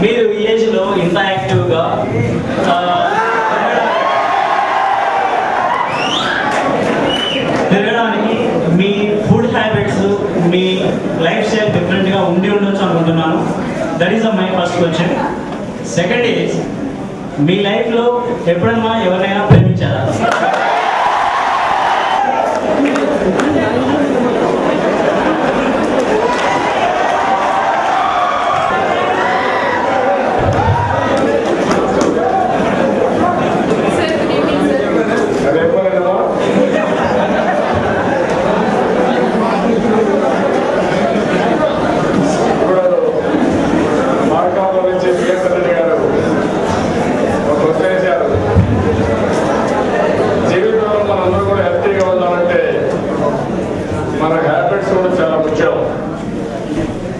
మీరు ఈ ఏజ్ లో ఇంత యాక్టివ్ గా తిరగడానికి మీ ఫుడ్ హ్యాబిట్స్ మీ లైఫ్ స్టైల్ డిఫరెంట్ గా ఉండి ఉండొచ్చు అనుకుంటున్నాను. That is my first question. Second is me life లో ఎప్పుడన్నా ఎవరైనా ప్రేమించారా?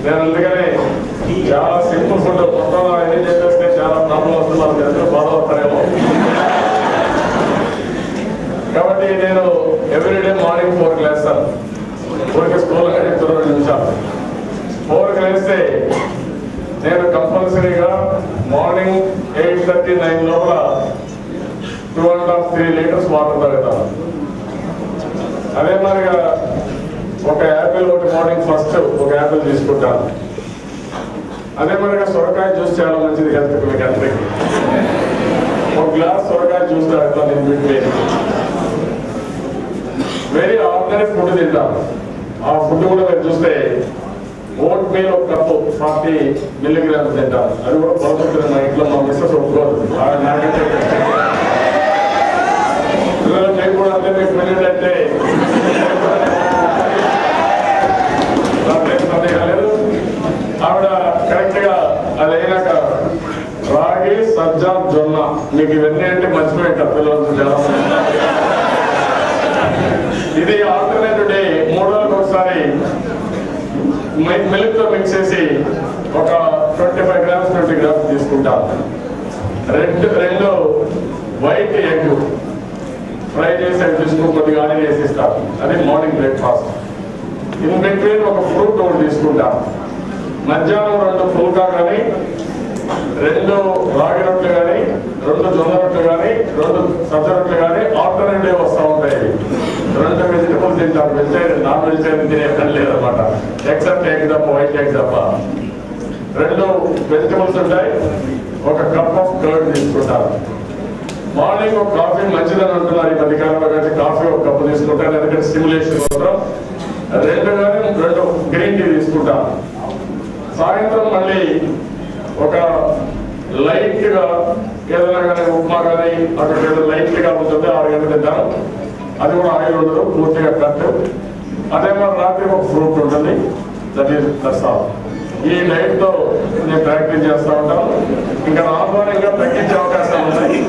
నేను అందుకని చాలా సింపుల్ ఫుడ్ మొత్తం ఏం చేస్తే చాలా ప్రాబ్లం వస్తుంది, మనకు ఎంతో బాధపడతారేమో. కాబట్టి నేను ఎవ్రీడే మార్నింగ్ 4కి లేస్తాను. 4కి స్కూల్ కానీ 20 నిమిషాలు 4కి లేస్తే నేను కంపల్సరీగా మార్నింగ్ 8:30, 9 లోపల 2.5-3 లీటర్స్ వాటర్ తాగుతాను. అదే మరిగా ఒక యాపిల్ ఒకటి మార్నింగ్ ఫస్ట్ ఒక యాపిల్ తీసుకుంటాను. అదే మరిగా సొరకాయ జ్యూస్ చాలా మంచిది హెల్త్కి, మీకు అందరికి. ఒక గ్లాస్ సొరకాయ జ్యూస్ తాగుతాను నేను బిట్వీన్. వెరీ ఆర్గానిక్ ఫుడ్ తింటాను. ఆ ఫుడ్ కూడా మీరు చూస్తే ఓట్ మీల్ ఒక కప్పు 40 మిల్లీగ్రామ్స్ తింటాను. అది కూడా బాగుంటుంది. మా ఇంట్లో మా మిస్సెస్ ఒప్పుకోదు. నాకైతే పిల్లలు మీకు కూడా అంటే మీకు వెళ్ళిందంటే ఆవిడ కరెక్ట్ గా అది అయినాక రాగి సజ్జ జొన్న మీకు ఇవన్నీ అంటే మర్చిపోయింటారు పిల్లలు చాలా. ఇది ఆల్టర్నేటివ్ డే 3 రోజులకు ఒకసారి మిల్క్ తో మిక్స్ చేసి ఒక 25 గ్రామ్స్ 20 గ్రామ్స్ తీసుకుంటాను. రెండు వైట్ ఎగ్ ఫ్రై చేసి అవి తీసుకుని కొద్దిగా ఆయిల్ వేసిస్తాను. అది మార్నింగ్ బ్రేక్ఫాస్ట్. ఇన్ బిట్వీన్ ఒక ఫ్రూట్ ఒకటి తీసుకుంటాను. మధ్యాహ్నం 2 ఫుల్కా కానీ 2 రాగి రొట్టెలు కానీ 2 జొన్న రొట్టెలు కానీ 2 సజ్జ రొట్టెలు కానీ ఆల్టర్నేటివ్ వస్తూ ఉంటాయి. 2 వెజిటబుల్స్ తింటారు. వెజిటేరియన్ నాన్ వెజిటేరియన్ తినే పని లేదన్నమాట. ఎక్సెప్ట్ ఎగ్ తప్ప, వైట్ ఎగ్ తప్ప 2 వెజిటబుల్స్ ఉంటాయి. ఒక కప్ ఆఫ్ కర్డ్ తీసుకుంటారు. మార్నింగ్ ఒక కాఫీ మంచిదని అంటున్నారు ఈ మధ్యకాలంలో, కానీ కాఫీ ఒక కప్పు తీసుకుంటాను. ఎందుకంటే స్టిమ్యులేషన్ కోసం 2 గ్రీన్ టీ తీసుకుంటాను. సాయంత్రం మళ్ళీ ఒక లైట్ గా ఏదైనా కానీ ఉప్మా కానీ అక్కడ ఏదో లైట్ గా ఉంటుంది. 6 గంటలు తింటాను. అది కూడా ఆయిల్ ఉండదు, పూర్తిగా కట్. అదే మరి రాత్రి ఒక ఫ్రూట్ ఉంటుంది. That's all. ఈ డైట్ తో నేను ప్రాక్టీస్ చేస్తూ ఉంటాను. ఇంకా రాబోయే ఇంకా తగ్గించే అవకాశాలు ఉన్నాయి.